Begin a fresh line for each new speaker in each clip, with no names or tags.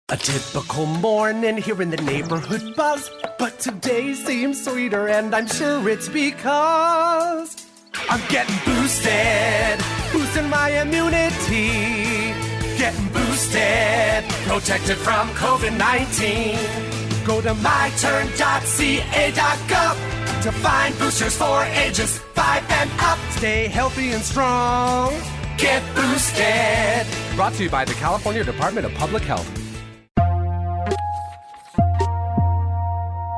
A typical morning here in the neighborhood buzz, but today seems sweeter and I'm sure it's because I'm getting boosted, boosting my immunity, getting boosted, protected from COVID-19. Go to myturn.ca.gov to find boosters for ages 5 and up. Stay healthy and strong. Get boosted. Brought to you by the California Department of Public Health.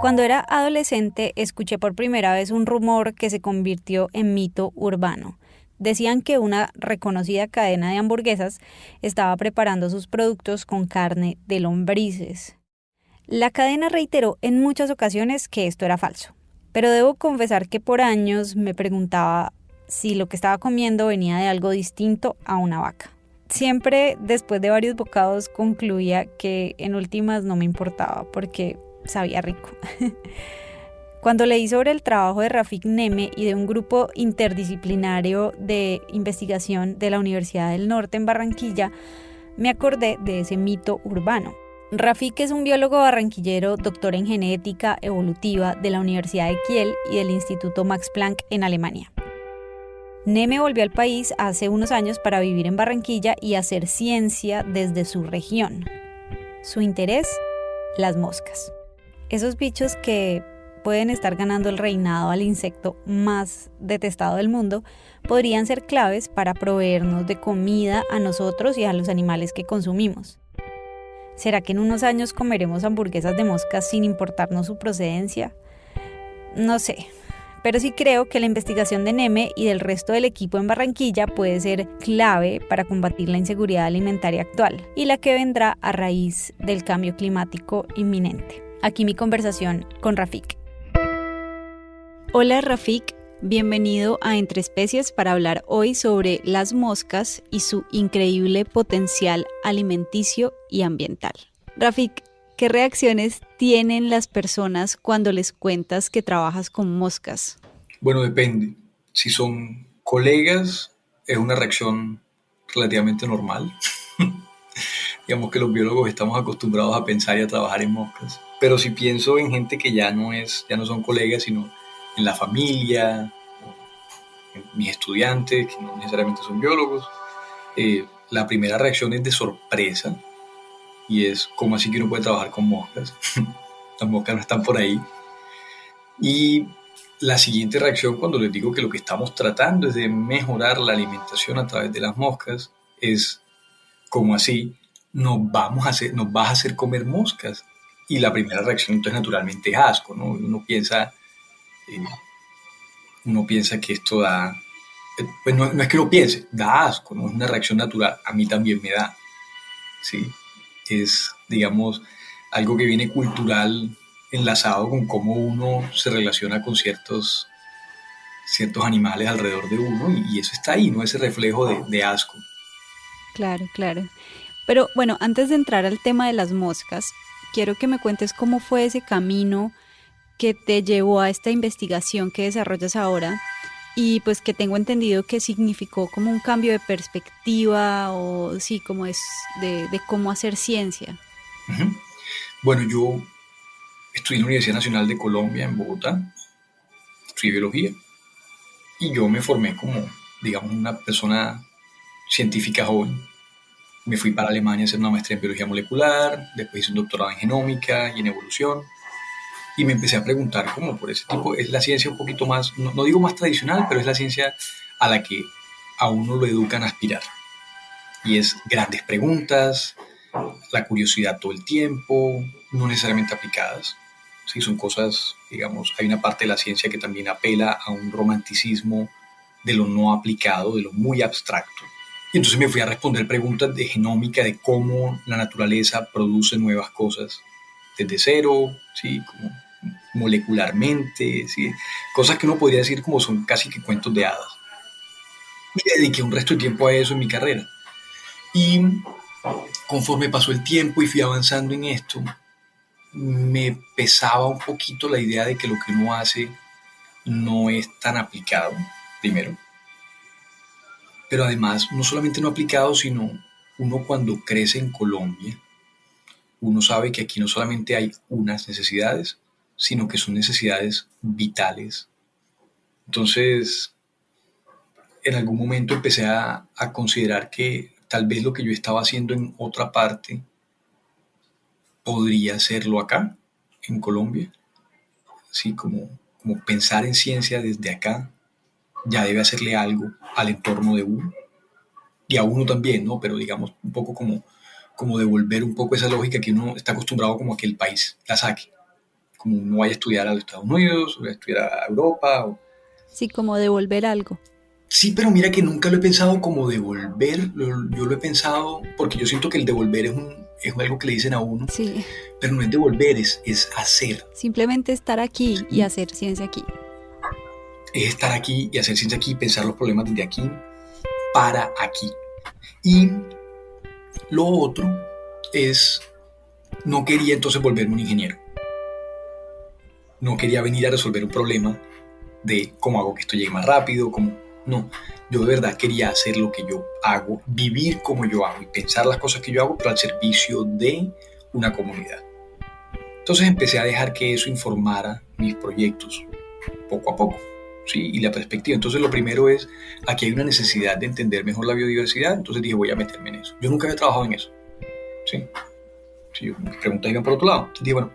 Cuando era adolescente, escuché por primera vez un rumor que se convirtió en mito urbano. Decían que una reconocida cadena de hamburguesas estaba preparando sus productos con carne de lombrices. La cadena reiteró en muchas ocasiones que esto era falso, pero debo confesar que por años me preguntaba si lo que estaba comiendo venía de algo distinto a una vaca. Siempre, después de varios bocados, concluía que en últimas no me importaba porque sabía rico. Cuando leí sobre el trabajo de Rafik Neme y de un grupo interdisciplinario de investigación de la Universidad del Norte en Barranquilla, me acordé de ese mito urbano. Rafik es un biólogo barranquillero, doctor en genética evolutiva de la Universidad de Kiel y del Instituto Max Planck en Alemania. Neme volvió al país hace unos años para vivir en Barranquilla y hacer ciencia desde su región. Su interés, las moscas. Esos bichos que pueden estar ganando el reinado al insecto más detestado del mundo podrían ser claves para proveernos de comida a nosotros y a los animales que consumimos. ¿Será que en unos años comeremos hamburguesas de moscas sin importarnos su procedencia? No sé, pero sí creo que la investigación de Neme y del resto del equipo en Barranquilla puede ser clave para combatir la inseguridad alimentaria actual y la que vendrá a raíz del cambio climático inminente. Aquí mi conversación con Rafik. Hola Rafik, bienvenido a Entre Especies para hablar hoy sobre las moscas y su increíble potencial alimenticio y ambiental. Rafik, ¿qué reacciones tienen las personas cuando les cuentas que trabajas con moscas?
Bueno, depende. Si son colegas, es una reacción relativamente normal. Digamos que los biólogos estamos acostumbrados a pensar y a trabajar en moscas. Pero si pienso en gente que ya no son colegas, sino en la familia, en mis estudiantes, que no necesariamente son biólogos, la primera reacción es de sorpresa. Y es, ¿cómo así que uno puede trabajar con moscas? Las moscas no están por ahí. Y la siguiente reacción cuando les digo que lo que estamos tratando es de mejorar la alimentación a través de las moscas es, ¿cómo así? Nos vas a hacer comer moscas. Y la primera reacción entonces naturalmente es asco, ¿no? Uno piensa que esto da, pues no es que uno piense, da asco, ¿no? Es una reacción natural, a mí también me da, ¿sí? Es, digamos, algo que viene cultural enlazado con cómo uno se relaciona con ciertos animales alrededor de uno y eso está ahí, ¿no? Ese reflejo de asco.
Claro. Pero bueno, antes de entrar al tema de las moscas, quiero que me cuentes cómo fue ese camino que te llevó a esta investigación que desarrollas ahora y pues que tengo entendido que significó como un cambio de perspectiva o sí, como es de cómo hacer ciencia.
Uh-huh. Bueno, yo estudié en la Universidad Nacional de Colombia en Bogotá, estudié biología y yo me formé como, digamos, una persona científica joven. Me fui para Alemania a hacer una maestría en biología molecular, después hice un doctorado en genómica y en evolución. Y me empecé a preguntar cómo por ese tipo, es la ciencia un poquito más, no digo más tradicional, pero es la ciencia a la que a uno lo educan a aspirar. Y es grandes preguntas, la curiosidad todo el tiempo, no necesariamente aplicadas. Sí, son cosas, digamos, hay una parte de la ciencia que también apela a un romanticismo de lo no aplicado, de lo muy abstracto. Y entonces me fui a responder preguntas de genómica, de cómo la naturaleza produce nuevas cosas desde cero, ¿sí? Como molecularmente, ¿sí? Cosas que uno podría decir como son casi que cuentos de hadas. Y dediqué un resto de tiempo a eso en mi carrera. Y conforme pasó el tiempo y fui avanzando en esto, me pesaba un poquito la idea de que lo que uno hace no es tan aplicado, primero. Pero además, no solamente no aplicado, sino uno cuando crece en Colombia, uno sabe que aquí no solamente hay unas necesidades, sino que son necesidades vitales. Entonces, en algún momento empecé a considerar que tal vez lo que yo estaba haciendo en otra parte podría hacerlo acá, en Colombia. Sí, como pensar en ciencia desde acá ya debe hacerle algo al entorno de uno y a uno también, ¿no? Pero digamos un poco como devolver un poco esa lógica que uno está acostumbrado como a que el país la saque, como uno vaya a estudiar a los Estados Unidos, o vaya a estudiar a Europa.
Sí, como devolver algo.
Sí, pero mira que nunca lo he pensado como devolver, yo lo he pensado porque yo siento que el devolver es algo que le dicen a uno,
Sí,
pero no es devolver, es hacer.
simplemente estar aquí y
¿Sí?
hacer ciencia aquí.
Es estar aquí y hacer ciencia aquí, pensar los problemas desde aquí para aquí. Y lo otro es, no quería entonces volverme un ingeniero. No quería venir a resolver un problema de cómo hago que esto llegue más rápido, cómo... No, yo de verdad quería hacer lo que yo hago, vivir como yo hago y pensar las cosas que yo hago, pero al servicio de una comunidad. Entonces empecé a dejar que eso informara mis proyectos, poco a poco, ¿sí? Y la perspectiva. Entonces lo primero es, aquí hay una necesidad de entender mejor la biodiversidad, entonces dije, voy a meterme en eso. Yo nunca había trabajado en eso, ¿sí? Si mis preguntas iban por otro lado, entonces dije, bueno,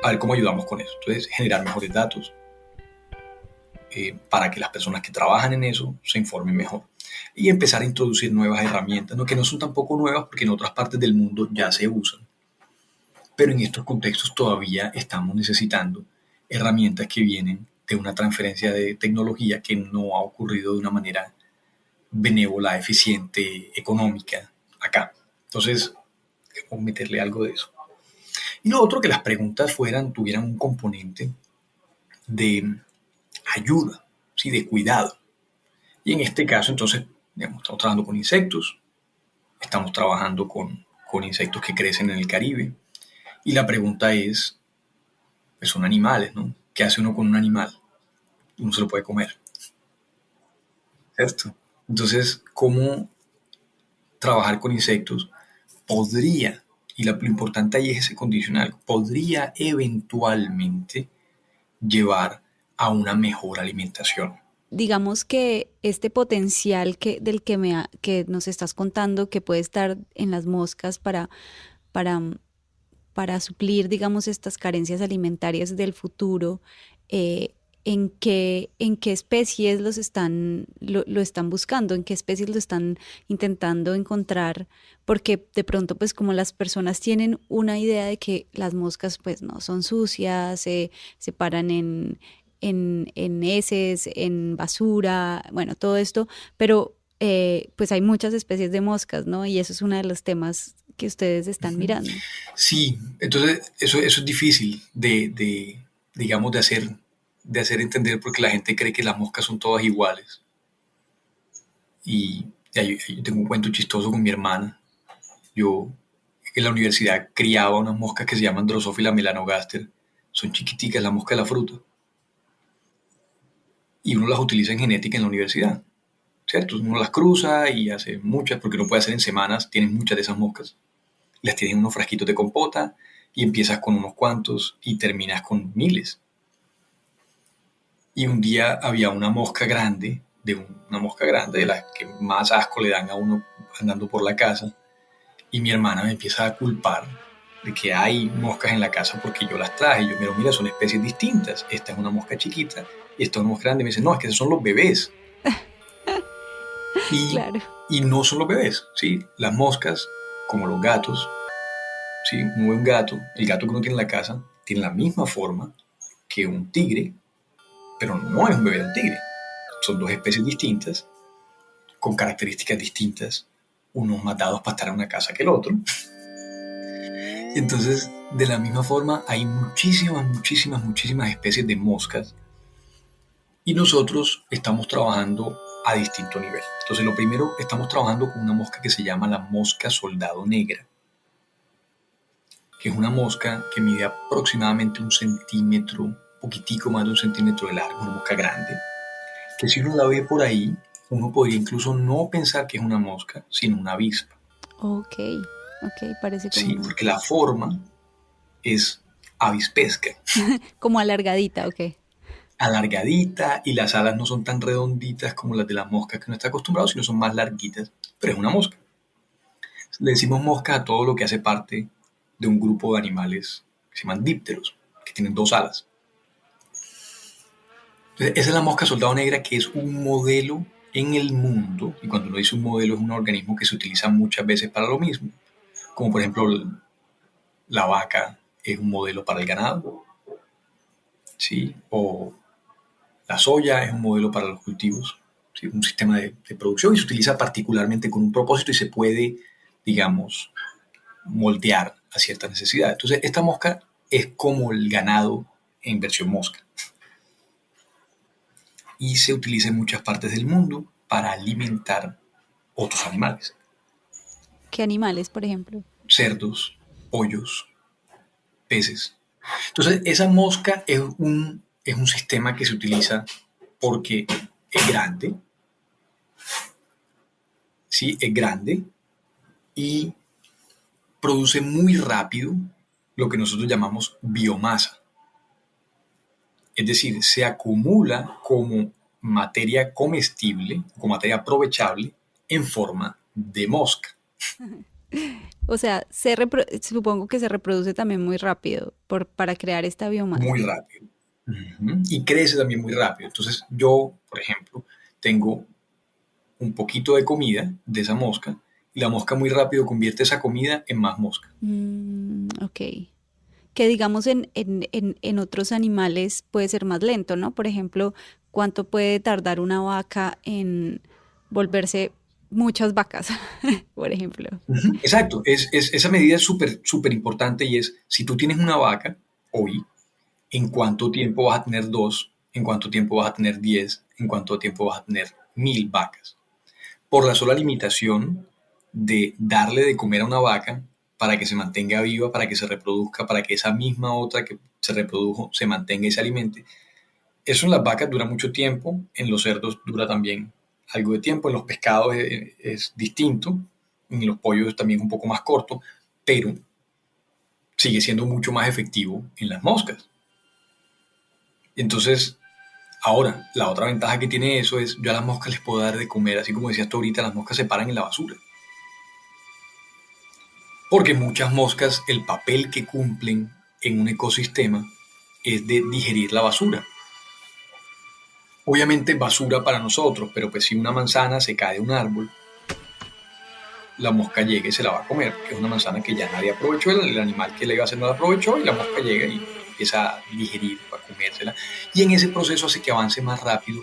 a ver cómo ayudamos con eso. Entonces, generar mejores datos para que las personas que trabajan en eso se informen mejor. Y empezar a introducir nuevas herramientas, ¿no? Que no son tampoco nuevas porque en otras partes del mundo ya se usan. Pero en estos contextos todavía estamos necesitando herramientas que vienen de una transferencia de tecnología que no ha ocurrido de una manera benévola, eficiente, económica acá. Entonces, debemos meterle algo de eso. Y lo otro, que las preguntas tuvieran un componente de ayuda, ¿sí? De cuidado. Y en este caso, entonces, digamos, estamos trabajando con insectos, estamos trabajando con insectos que crecen en el Caribe. Y la pregunta es, pues son animales, ¿no? ¿Qué hace uno con un animal? Uno se lo puede comer, ¿cierto? Entonces, ¿cómo trabajar con insectos podría, y lo importante ahí es ese condicional, podría eventualmente llevar a una mejor alimentación?
Digamos que este potencial del que que nos estás contando, que puede estar en las moscas para, para suplir, digamos, estas carencias alimentarias del futuro, eh, en qué especies lo están buscando, en qué especies lo están intentando encontrar, porque de pronto, pues como las personas tienen una idea de que las moscas, pues no son sucias, se paran en heces, en basura, bueno, todo esto, pero pues hay muchas especies de moscas, ¿no? Y eso es uno de los temas que ustedes están mirando.
Sí, entonces eso es difícil digamos, de hacer entender porque la gente cree que las moscas son todas iguales. Y yo tengo un cuento chistoso con mi hermana. Yo en la universidad criaba unas moscas que se llaman Drosophila melanogaster. Son chiquiticas, la mosca de la fruta. Y uno las utiliza en genética en la universidad, ¿cierto? Uno las cruza y hace muchas, porque uno puede hacer en semanas, tienes muchas de esas moscas. Las tienes en unos frasquitos de compota y empiezas con unos cuantos y terminas con miles. Y un día había una mosca grande, una mosca grande de las que más asco le dan a uno andando por la casa, y mi hermana me empieza a culpar de que hay moscas en la casa porque yo las traje. Y yo, pero mira, son especies distintas. Esta es una mosca chiquita y esta es una mosca grande. Y me dice, no, es que esos son los bebés. Y,
Claro.
y no son los bebés, ¿sí? Las moscas, como los gatos, ¿sí? Uno ve un gato, el gato que uno tiene en la casa, tiene la misma forma que un tigre, pero no es un bebé de un tigre. Son dos especies distintas, con características distintas, unos más dados para estar en una casa que el otro. Entonces, de la misma forma, hay muchísimas especies de moscas y nosotros estamos trabajando a distinto nivel. Entonces, lo primero, estamos trabajando con una mosca que se llama la mosca soldado negra, que es una mosca que mide aproximadamente 1 centímetro, un poquitico más de 1 centímetro de largo, una mosca grande, que si uno la ve por ahí, uno podría incluso no pensar que es una mosca, sino una avispa.
Ok, ok, parece como
Sí,
una...
porque la forma es avispesca,
Como alargadita, ok.
alargadita, y las alas no son tan redonditas como las de las moscas que uno está acostumbrado, sino son más larguitas, pero es una mosca. Le decimos mosca a todo lo que hace parte de un grupo de animales que se llaman dípteros, que tienen dos alas. Entonces, esa es la mosca soldado negra, que es un modelo en el mundo, y cuando uno dice un modelo es un organismo que se utiliza muchas veces para lo mismo, como por ejemplo la vaca es un modelo para el ganado, ¿sí? O la soya es un modelo para los cultivos, ¿sí? Un sistema de producción, y se utiliza particularmente con un propósito y se puede, digamos, moldear a ciertas necesidades. Entonces, esta mosca es como el ganado en versión mosca y se utiliza en muchas partes del mundo para alimentar otros animales,
¿Qué animales, por ejemplo?
cerdos, pollos, peces. Entonces, esa mosca es un sistema que se utiliza porque es grande, ¿sí? Es grande y produce muy rápido lo que nosotros llamamos biomasa. Es decir, se acumula como materia comestible, como materia aprovechable en forma de mosca.
O sea, supongo que se reproduce también muy rápido para crear esta biomasa.
Muy rápido. Uh-huh. Y crece también muy rápido. Entonces yo, por ejemplo, tengo un poquito de comida de esa mosca y la mosca muy rápido convierte esa comida en más mosca.
Ok. Que digamos en otros animales puede ser más lento, ¿no? Por ejemplo, ¿cuánto puede tardar una vaca en volverse muchas vacas, por ejemplo?
Uh-huh. Exacto, esa medida es súper importante, y es, si tú tienes una vaca hoy, ¿en cuánto tiempo vas a tener dos? ¿En cuánto tiempo vas a tener 10? ¿En cuánto tiempo vas a tener 1000 vacas? Por la sola limitación de darle de comer a una vaca para que se mantenga viva, para que se reproduzca, para que esa misma otra que se reprodujo se mantenga y se alimente. Eso en las vacas dura mucho tiempo, en los cerdos dura también algo de tiempo, en los pescados es distinto, en los pollos también es un poco más corto, pero sigue siendo mucho más efectivo en las moscas. Entonces, ahora, la otra ventaja que tiene eso es, yo a las moscas les puedo dar de comer, así como decías tú ahorita, las moscas se paran en la basura. Porque muchas moscas, el papel que cumplen en un ecosistema es de digerir la basura. Obviamente basura para nosotros, pero pues si una manzana se cae de un árbol, la mosca llega y se la va a comer, que es una manzana que ya nadie aprovechó, el animal que le iba a hacer no la aprovechó, y la mosca llega y empieza a digerir para comérsela. Y en ese proceso hace que avance más rápido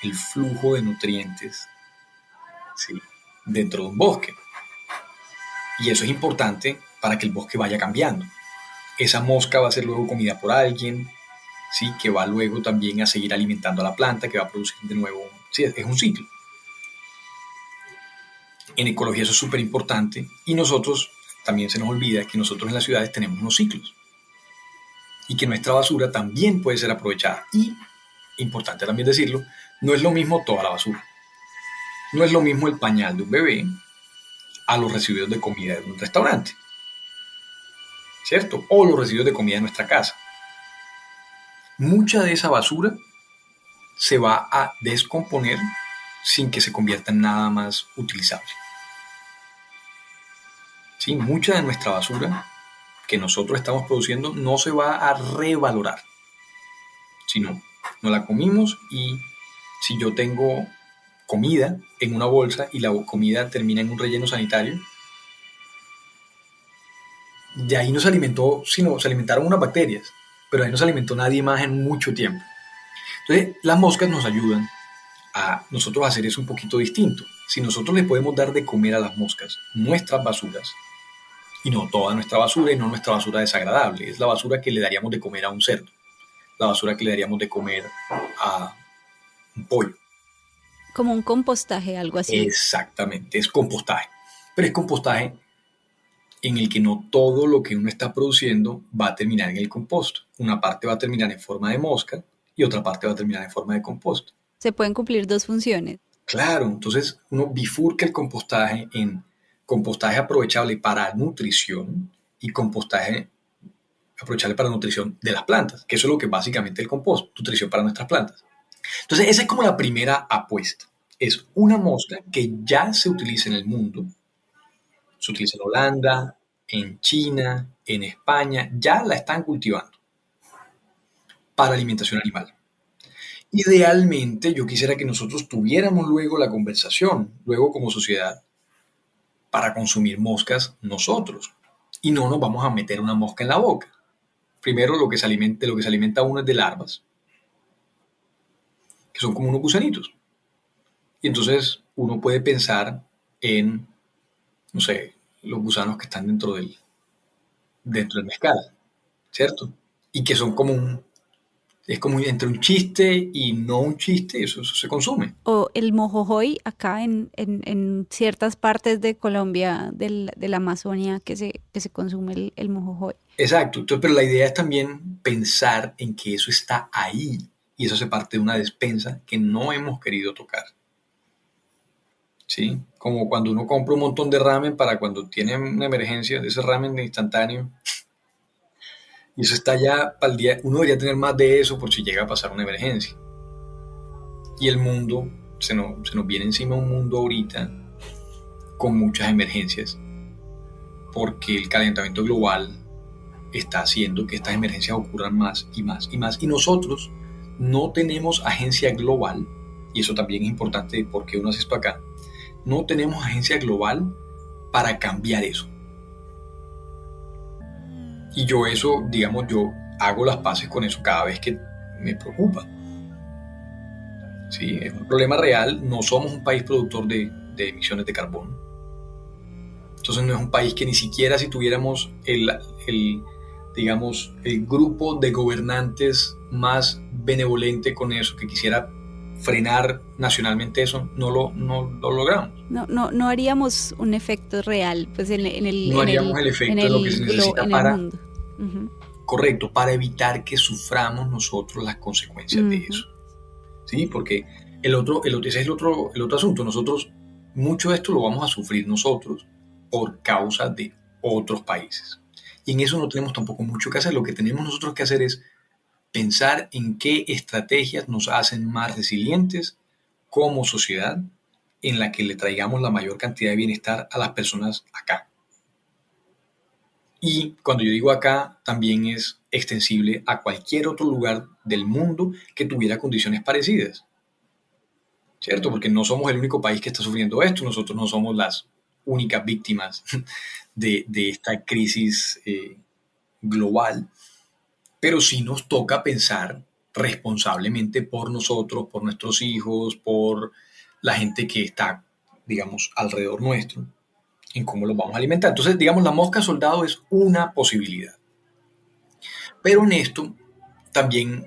el flujo de nutrientes, ¿sí?, dentro de un bosque. Y eso es importante para que el bosque vaya cambiando. Esa mosca va a ser luego comida por alguien, ¿sí?, que va luego también a seguir alimentando a la planta, que va a producir de nuevo. Sí, es un ciclo. En ecología eso es súper importante, y nosotros también se nos olvida que nosotros en las ciudades tenemos unos ciclos y que nuestra basura también puede ser aprovechada. Y, importante también decirlo, no es lo mismo toda la basura. No es lo mismo el pañal de un bebé a los residuos de comida de un restaurante, ¿cierto? O los residuos de comida de nuestra casa. Mucha de esa basura se va a descomponer sin que se convierta en nada más utilizable. ¿Sí? Mucha de nuestra basura que nosotros estamos produciendo no se va a revalorar, sino no la comimos, y si yo tengo comida en una bolsa y la comida termina en un relleno sanitario, de ahí no se alimentó, sino se alimentaron unas bacterias, pero ahí no se alimentó nadie más en mucho tiempo. Entonces, las moscas nos ayudan a nosotros hacer eso un poquito distinto. Si nosotros le podemos dar de comer a las moscas nuestras basuras, y no toda nuestra basura, y no nuestra basura desagradable, es la basura que le daríamos de comer a un cerdo, la basura que le daríamos de comer a un pollo.
Como un compostaje, algo así.
Exactamente, es compostaje. Pero es compostaje en el que no todo lo que uno está produciendo va a terminar en el compost. Una parte va a terminar en forma de mosca y otra parte va a terminar en forma de compost.
Se pueden cumplir dos funciones.
Claro, entonces uno bifurca el compostaje en compostaje aprovechable para nutrición y compostaje aprovecharle para nutrición de las plantas, que eso es lo que básicamente el compost, nutrición para nuestras plantas. Entonces, esa es como la primera apuesta. Es una mosca que ya se utiliza en el mundo, se utiliza en Holanda, en China, en España, ya la están cultivando para alimentación animal. Idealmente, yo quisiera que nosotros tuviéramos luego la conversación, luego como sociedad, para consumir moscas nosotros. Y no nos vamos a meter una mosca en la boca. Primero, lo que se alimenta uno es de larvas, que son como unos gusanitos. Y entonces uno puede pensar en, no sé, los gusanos que están dentro del mezcal, ¿cierto? Y que son es como entre un chiste y no un chiste, eso se consume.
O el mojojoy acá en ciertas partes de Colombia, de la Amazonia, que se consume el mojojoy.
Exacto, entonces, pero la idea es también pensar en que eso está ahí y eso hace parte de una despensa que no hemos querido tocar. ¿Sí? Como cuando uno compra un montón de ramen para cuando tiene una emergencia, de ese ramen instantáneo, y eso está ya para el día, uno debería tener más de eso por si llega a pasar una emergencia. Y el mundo, se nos viene encima un mundo ahorita con muchas emergencias, porque el calentamiento global está haciendo que estas emergencias ocurran más y más y más. Y nosotros no tenemos agencia global, y eso también es importante porque uno hace esto acá, no tenemos agencia global para cambiar eso. Y yo eso, digamos, yo hago las paces con eso cada vez que me preocupa. Sí, es un problema real, no somos un país productor de emisiones de carbono. Entonces no es un país que ni siquiera si tuviéramos digamos, el grupo de gobernantes más benevolente con eso, que quisiera frenar nacionalmente eso, no lo logramos.
No haríamos un efecto real, pues
No haríamos el efecto de lo que se necesita
en el
para,
mundo. Uh-huh.
correcto, para evitar que suframos nosotros las consecuencias de eso. ¿Sí? Porque ese es el otro asunto. Nosotros, mucho de esto lo vamos a sufrir nosotros por causa de otros países. Y en eso no tenemos tampoco mucho que hacer. Lo que tenemos nosotros que hacer es pensar en qué estrategias nos hacen más resilientes como sociedad, en la que le traigamos la mayor cantidad de bienestar a las personas acá. Y cuando yo digo acá, también es extensible a cualquier otro lugar del mundo que tuviera condiciones parecidas. ¿Cierto? Porque no somos el único país que está sufriendo esto, nosotros no somos las únicas víctimas de esta crisis global, pero sí nos toca pensar responsablemente por nosotros, por nuestros hijos, por la gente que está, digamos, alrededor nuestro, en cómo los vamos a alimentar. Entonces, digamos, la mosca soldado es una posibilidad. Pero en esto también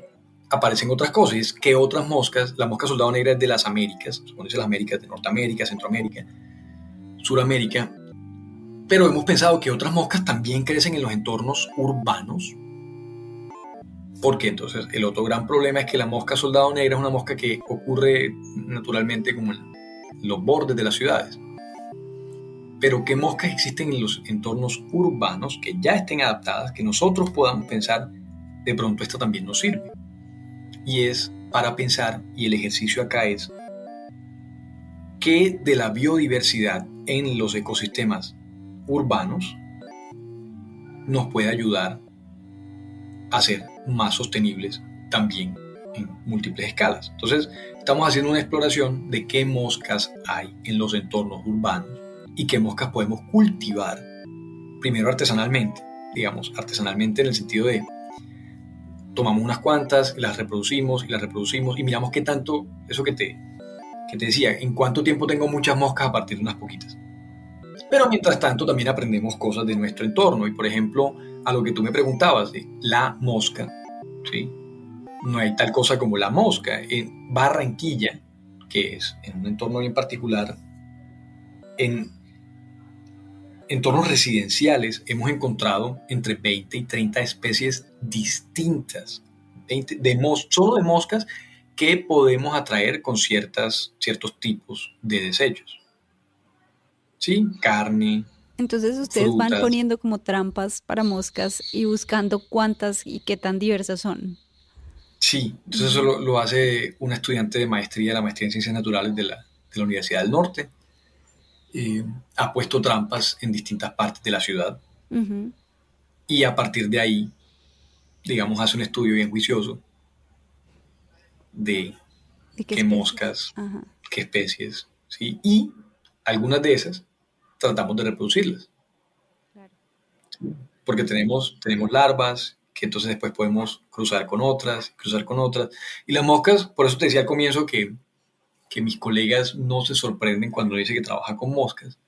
aparecen otras cosas, que otras moscas, la mosca soldado negra es de las Américas, supone las Américas, de Norteamérica, Centroamérica, Suramérica, pero hemos pensado que otras moscas también crecen en los entornos urbanos, porque entonces el otro gran problema es que la mosca soldado negra es una mosca que ocurre naturalmente como en los bordes de las ciudades. Pero ¿qué moscas existen en los entornos urbanos que ya estén adaptadas, que nosotros podamos pensar, de pronto esta también nos sirve? Y es para pensar, y el ejercicio acá es, ¿qué de la biodiversidad en los ecosistemas urbanos nos puede ayudar a ser más sostenibles también en múltiples escalas? Entonces, estamos haciendo una exploración de qué moscas hay en los entornos urbanos y qué moscas podemos cultivar, primero artesanalmente, digamos, artesanalmente en el sentido de tomamos unas cuantas y las reproducimos y miramos qué tanto, eso que te decía, en cuánto tiempo tengo muchas moscas a partir de unas poquitas. Pero mientras tanto también aprendemos cosas de nuestro entorno y por ejemplo, a lo que tú me preguntabas de la mosca, ¿sí? No hay tal cosa como la mosca. En Barranquilla, que es en un entorno bien particular, en entornos residenciales hemos encontrado entre 20 y 30 especies distintas, solo de moscas que podemos atraer con ciertos tipos de desechos. ¿Sí? Carne,
Entonces ustedes van
frutas.
poniendo como trampas para moscas y buscando cuántas y qué tan diversas son.
Sí, entonces eso
Ujú,
lo hace una estudiante de maestría, la maestría en Ciencias Naturales de la Universidad del Norte. Eh, ha puesto trampas en distintas partes de la ciudad
ujú.
y a partir de ahí, digamos, hace un estudio bien juicioso de
¿De qué
qué
especies?
moscas,
Ajá.
qué especies, ¿sí? Y algunas de esas tratamos de reproducirlas,
Claro.
porque tenemos larvas que entonces después podemos cruzar con otras. Y las moscas, por eso te decía al comienzo que mis colegas no se sorprenden cuando dice que trabaja con moscas,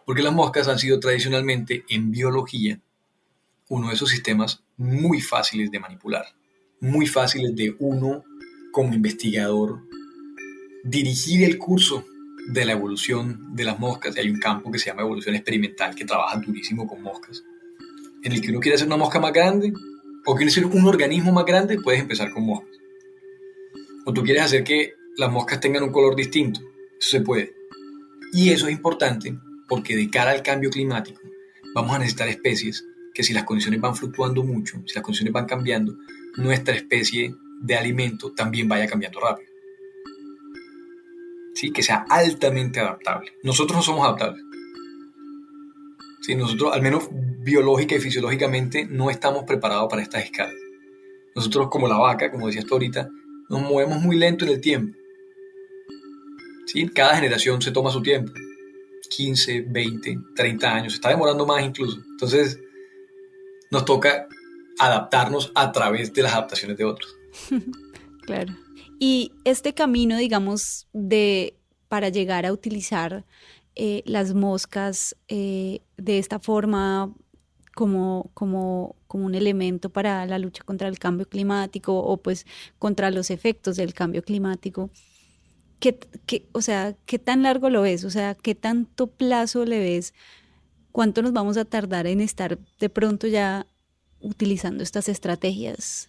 porque las moscas han sido tradicionalmente en biología uno de esos sistemas muy fáciles de manipular, muy fáciles de uno como investigador dirigir el curso de la evolución de las moscas. Y hay un campo que se llama evolución experimental que trabaja durísimo con moscas, en el que uno quiere hacer una mosca más grande o quiere hacer un organismo más grande, puedes empezar con moscas. O tú quieres hacer que las moscas tengan un color distinto, eso se puede. Y eso es importante porque de cara al cambio climático vamos a necesitar especies que si las condiciones van fluctuando mucho, si las condiciones van cambiando, nuestra especie de alimento también vaya cambiando rápido. ¿Sí? Que sea altamente adaptable. Nosotros no somos adaptables. ¿Sí? Nosotros, al menos biológica y fisiológicamente, no estamos preparados para estas escalas. Nosotros, como la vaca, como decías tú ahorita, nos movemos muy lento en el tiempo. ¿Sí? Cada generación se toma su tiempo. 15, 20, 30 años. Se está demorando más incluso. Entonces, nos toca adaptarnos a través de las adaptaciones de otros.
Claro. Y este camino, digamos, de para llegar a utilizar las moscas de esta forma como un elemento para la lucha contra el cambio climático o pues contra los efectos del cambio climático, o sea, ¿qué tan largo lo ves? O sea, ¿qué tanto plazo le ves? ¿Cuánto nos vamos a tardar en estar de pronto ya utilizando estas estrategias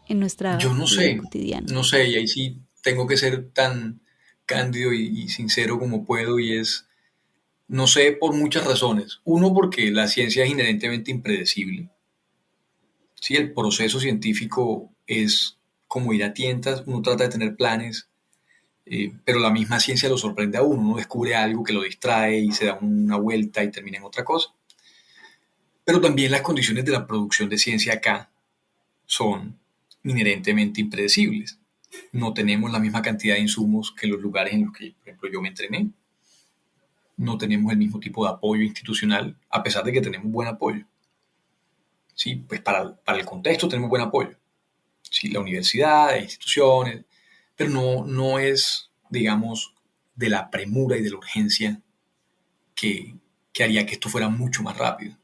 en nuestra
Yo no
vida
sé,
cotidiana?
no sé, y ahí sí tengo que ser tan cándido y sincero como puedo, y es, no sé por muchas razones. Uno, porque la ciencia es inherentemente impredecible. Sí, el proceso científico es como ir a tientas, uno trata de tener planes, pero la misma ciencia lo sorprende a uno, uno descubre algo que lo distrae y se da una vuelta y termina en otra cosa. Pero también las condiciones de la producción de ciencia acá son inherentemente impredecibles. No tenemos la misma cantidad de insumos que los lugares en los que, por ejemplo, yo me entrené. No tenemos el mismo tipo de apoyo institucional, a pesar de que tenemos buen apoyo. Sí, pues para el contexto tenemos buen apoyo. Sí, la universidad, las instituciones, pero no es, digamos, de la premura y de la urgencia que, que haría que esto fuera mucho más rápido.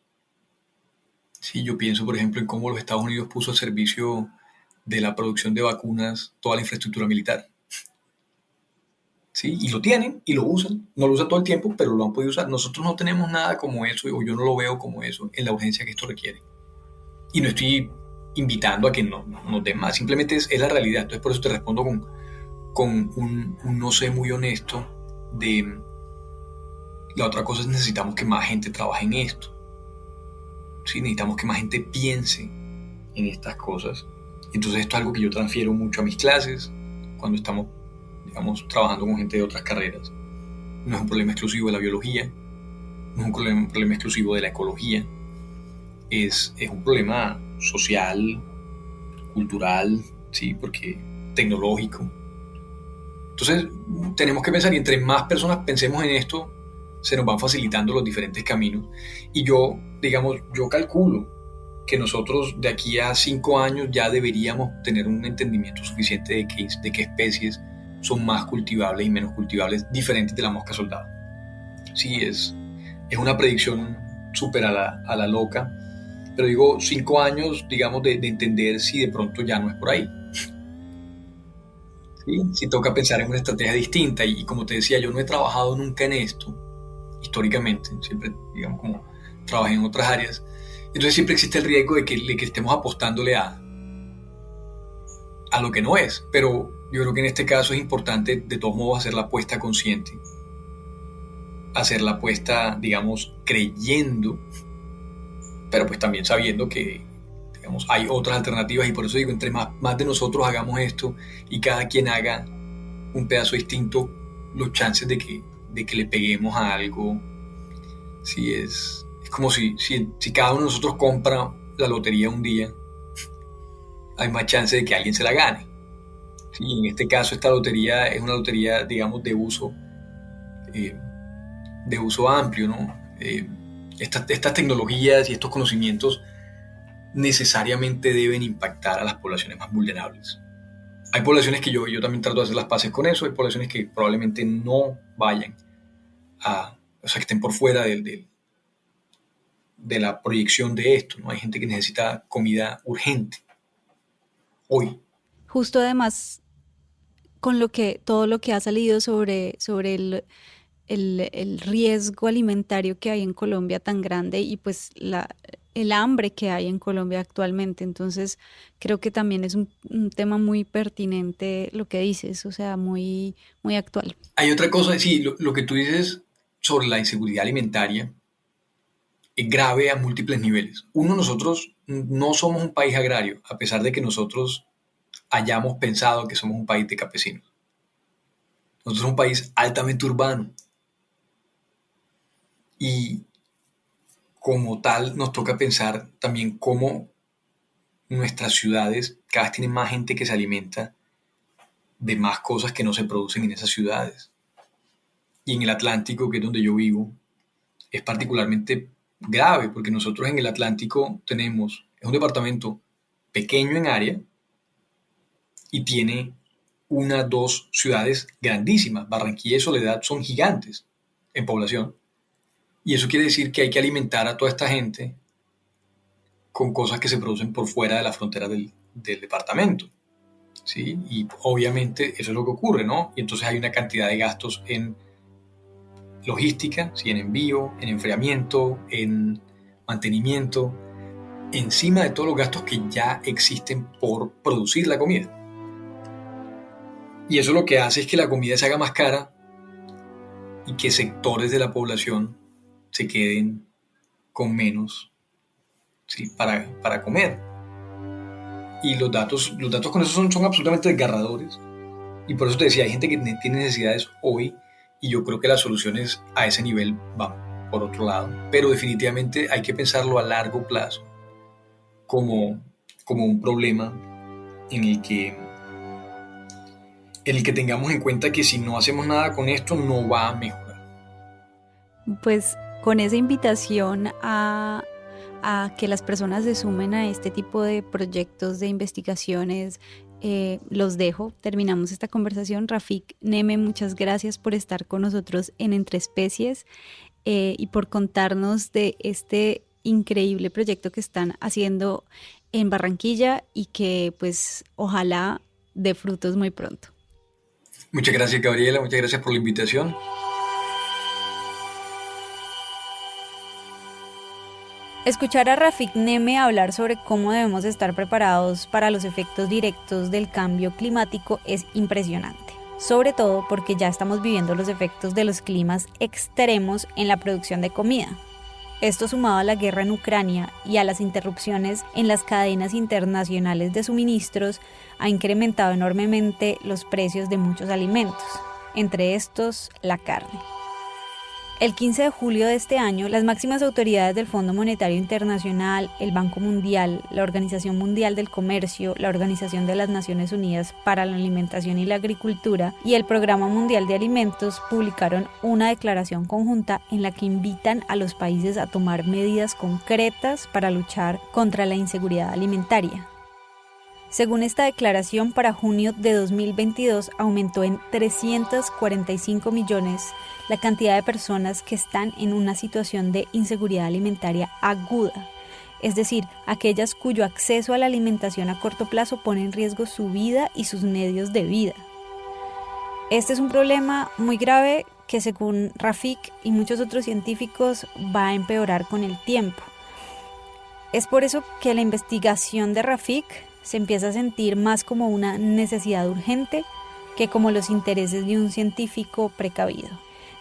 Sí, yo pienso, por ejemplo, en cómo los Estados Unidos puso al servicio de la producción de vacunas toda la infraestructura militar. ¿Sí? Y lo tienen y lo usan. No lo usan todo el tiempo, pero lo han podido usar. Nosotros no tenemos nada como eso, o yo no lo veo como eso, en la urgencia que esto requiere. Y no estoy invitando a que no nos den más, simplemente es la realidad. Entonces, por eso te respondo con un no sé muy honesto de la otra cosa es necesitamos que más gente trabaje en esto. ¿Sí? Necesitamos que más gente piense en estas cosas. Entonces, esto es algo que yo transfiero mucho a mis clases cuando estamos, digamos, trabajando con gente de otras carreras. No es un problema exclusivo de la biología, no es un problema exclusivo de la ecología, es un problema social, cultural, ¿sí? Porque tecnológico. Entonces, tenemos que pensar y entre más personas pensemos en esto, se nos van facilitando los diferentes caminos. Y yo, digamos, yo calculo que nosotros de aquí a 5 años ya deberíamos tener un entendimiento suficiente de qué especies son más cultivables y menos cultivables, diferentes de la mosca soldado. Sí, es una predicción súper a la loca, pero digo 5 años, digamos, de entender si de pronto ya no es por ahí. ¿Sí? Si toca pensar en una estrategia distinta y como te decía, yo no he trabajado nunca en esto, históricamente, siempre, digamos, como trabajé en otras áreas, entonces siempre existe el riesgo de que estemos apostándole a lo que no es, pero yo creo que en este caso es importante de todos modos hacer la apuesta consciente hacer la apuesta, digamos, creyendo, pero pues también sabiendo que, digamos, hay otras alternativas, y por eso digo, entre más de nosotros hagamos esto y cada quien haga un pedazo distinto, los chances de que le peguemos a algo, sí, es como si cada uno de nosotros compra la lotería un día, hay más chance de que alguien se la gane. Sí, en este caso esta lotería es una lotería, digamos, eh, de uso amplio, ¿no? Estas tecnologías y estos conocimientos necesariamente deben impactar a las poblaciones más vulnerables. Hay poblaciones que yo también trato de hacer las paces con eso, hay poblaciones que probablemente no vayan o sea, que estén por fuera de la proyección de esto, ¿no? Hay gente que necesita comida urgente, hoy.
Justo además, con todo lo que ha salido sobre el riesgo alimentario que hay en Colombia tan grande y pues el hambre que hay en Colombia actualmente. Entonces, creo que también es un tema muy pertinente lo que dices, o sea, muy, muy actual.
Hay otra cosa, sí, lo que tú dices sobre la inseguridad alimentaria es grave a múltiples niveles. Uno, nosotros no somos un país agrario, a pesar de que nosotros hayamos pensado que somos un país de campesinos. Nosotros somos un país altamente urbano y como tal nos toca pensar también cómo nuestras ciudades cada vez tienen más gente que se alimenta de más cosas que no se producen en esas ciudades. Y en el Atlántico, que es donde yo vivo, es particularmente grave porque nosotros en el Atlántico es un departamento pequeño en área y tiene dos ciudades grandísimas. Barranquilla y Soledad son gigantes en población. Y eso quiere decir que hay que alimentar a toda esta gente con cosas que se producen por fuera de la frontera del departamento. ¿Sí? Y obviamente eso es lo que ocurre, ¿no? Y entonces hay una cantidad de gastos en logística, ¿sí? En envío, en enfriamiento, en mantenimiento, encima de todos los gastos que ya existen por producir la comida. Y eso lo que hace es que la comida se haga más cara y que sectores de la población se queden con menos, ¿sí? para comer. Y los datos con eso son absolutamente desgarradores. Y por eso te decía, hay gente que tiene necesidades hoy y yo creo que las soluciones a ese nivel van por otro lado. Pero definitivamente hay que pensarlo a largo plazo como un problema en el que tengamos en cuenta que si no hacemos nada con esto no va a mejorar.
Pues con esa invitación a que las personas se sumen a este tipo de proyectos de investigaciones, los dejo. Terminamos esta conversación. Rafik Neme, muchas gracias por estar con nosotros en Entre Especies y por contarnos de este increíble proyecto que están haciendo en Barranquilla y que pues ojalá dé frutos muy pronto.
Muchas gracias, Gabriela, muchas gracias por la invitación.
Escuchar a Rafik Neme hablar sobre cómo debemos estar preparados para los efectos directos del cambio climático es impresionante, sobre todo porque ya estamos viviendo los efectos de los climas extremos en la producción de comida. Esto, sumado a la guerra en Ucrania y a las interrupciones en las cadenas internacionales de suministros, ha incrementado enormemente los precios de muchos alimentos, entre estos la carne. El 15 de julio de este año, las máximas autoridades del Fondo Monetario Internacional, el Banco Mundial, la Organización Mundial del Comercio, la Organización de las Naciones Unidas para la Alimentación y la Agricultura y el Programa Mundial de Alimentos publicaron una declaración conjunta en la que invitan a los países a tomar medidas concretas para luchar contra la inseguridad alimentaria. Según esta declaración, para junio de 2022 aumentó en 345 millones la cantidad de personas que están en una situación de inseguridad alimentaria aguda, es decir, aquellas cuyo acceso a la alimentación a corto plazo pone en riesgo su vida y sus medios de vida. Este es un problema muy grave que, según Rafik y muchos otros científicos, va a empeorar con el tiempo. Es por eso que la investigación de Rafik se empieza a sentir más como una necesidad urgente que como los intereses de un científico precavido.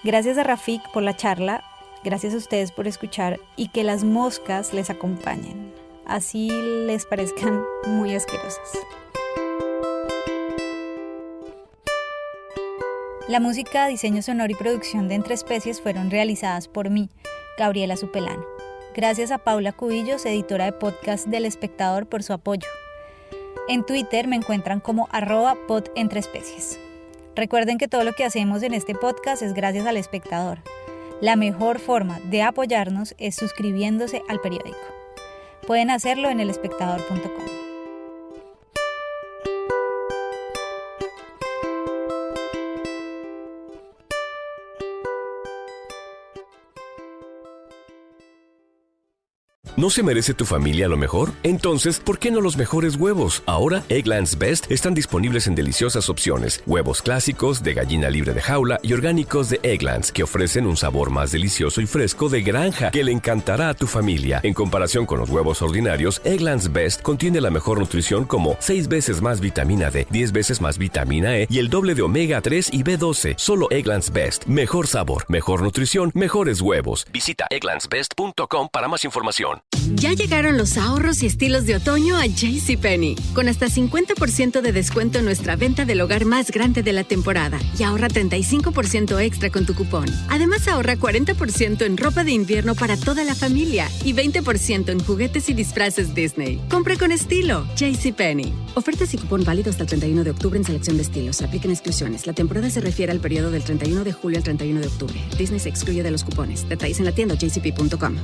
Gracias a Rafik por la charla, gracias a ustedes por escuchar y que las moscas les acompañen, así les parezcan muy asquerosas. La música, diseño sonoro y producción de Entre Especies fueron realizadas por mí, Gabriela Supelano. Gracias a Paula Cubillos, editora de podcast del Espectador, por su apoyo. En Twitter me encuentran como @podentreespecies. Recuerden que todo lo que hacemos en este podcast es gracias al Espectador. La mejor forma de apoyarnos es suscribiéndose al periódico. Pueden hacerlo en elespectador.com.
¿No se merece tu familia lo mejor? Entonces, ¿por qué no los mejores huevos? Ahora, Eggland's Best están disponibles en deliciosas opciones. Huevos clásicos, de gallina libre de jaula y orgánicos de Eggland's, que ofrecen un sabor más delicioso y fresco de granja que le encantará a tu familia. En comparación con los huevos ordinarios, Eggland's Best contiene la mejor nutrición como 6 veces más vitamina D, 10 veces más vitamina E y el doble de omega 3 y B12. Solo Eggland's Best. Mejor sabor, mejor nutrición, mejores huevos. Visita egglandsbest.com para más información.
Ya llegaron los ahorros y estilos de otoño a JCPenney, con hasta 50% de descuento en nuestra venta del hogar más grande de la temporada y ahorra 35% extra con tu cupón. Además, ahorra 40% en ropa de invierno para toda la familia y 20% en juguetes y disfraces Disney. Compra con estilo, JCPenney. Ofertas y cupón válido hasta el 31 de octubre en selección de estilos. Se aplican exclusiones. La temporada se refiere al periodo del 31 de julio al 31 de octubre. Disney se excluye de los cupones. Detalles en la tienda jcp.com.